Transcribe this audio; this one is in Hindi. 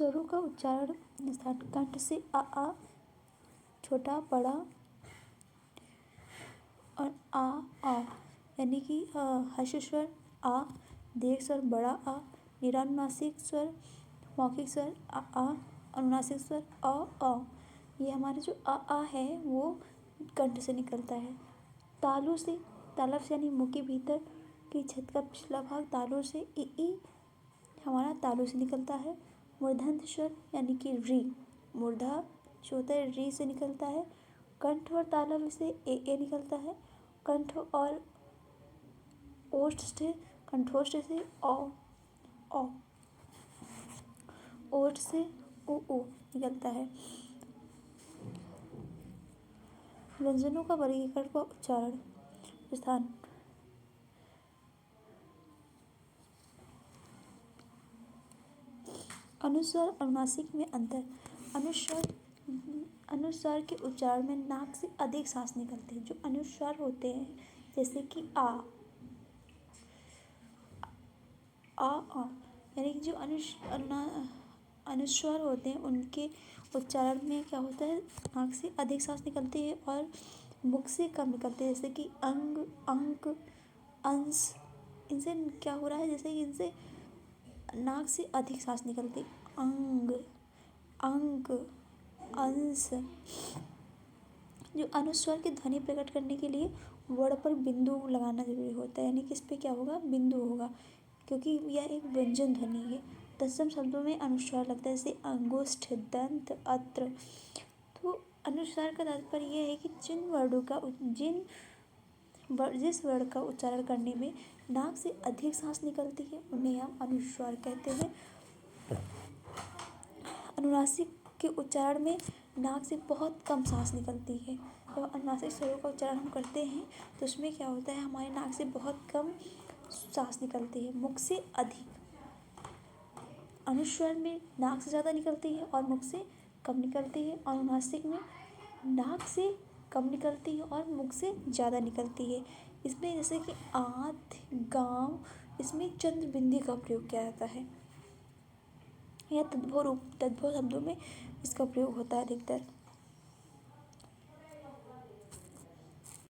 स्वरों का उच्चारण स्थान कंठ से आ छोटा बड़ा और आ यानी कि हर्ष स्वर आ, दीर्घ स्वर बड़ा आ, निरानुनासिक स्वर मौखिक स्वर आ, अनुनासिक स्वर अ। ये हमारे जो आ है वो कंठ से निकलता है। तालु से, तालव से यानी मुंह के भीतर की छत का पिछला भाग तालु से ई हमारा तालु से निकलता है। मूर्धन्य स्वर यानी कि री, मूर्धा जो होता है री से निकलता है। कंठ और तालव से ए निकलता है। कंठ और ओष्ठ से, कंठोष्ठ से औ, ओष्ठ से उ निकलता है। व्यंजनों का वर्गीकरण व उच्चारण स्थान अनुस्वार अनुनासिक में अंतर। अनुस्वार के उच्चारण में नाक से अधिक सांस निकलती है। जो अनुस्वार होते हैं जैसे कि आ यानी कि जो अनुस्वार होते हैं उनके उच्चारण में क्या होता है, नाक से अधिक सांस निकलती है और मुख से कम निकलती है। जैसे कि अंग, अंक, अंश, इनसे क्या हो रहा है, जैसे कि इनसे नाक से अधिक सांस निकलती है। अंग, अंक, अंश। जो अनुस्वार की ध्वनि प्रकट करने के लिए वर्ण पर बिंदु लगाना जरूरी होता है, यानी कि इस पे क्या होगा, बिंदु होगा, क्योंकि यह एक व्यंजन ध्वनि है। तत्सम शब्दों में अनुस्वार लगता है, जैसे अंगुष्ठ, दंत, अत्र। तो अनुस्वार का तात्पर्य यह है कि जिस वर्ण का उच्चारण करने में नाक से अधिक सांस निकलती है उन्हें हम अनुस्वार कहते हैं। अनुनासिक के उच्चारण में नाक से बहुत कम सांस निकलती है। जब अनुनासिक स्वरों का उच्चारण हम करते हैं तो उसमें क्या होता है, हमारे नाक से बहुत कम सांस निकलती है, मुख से अधिक। अनुस्वार में नाक से ज़्यादा निकलती है और मुख से कम निकलती है। अनुनासिक में नाक से कम निकलती है और मुख से ज़्यादा निकलती है। इसमें जैसे कि आंत, गांव, इसमें चंद्र बिंदी का प्रयोग किया जाता है या तद्भव शब्दों में इसका प्रयोग होता है अधिकतर।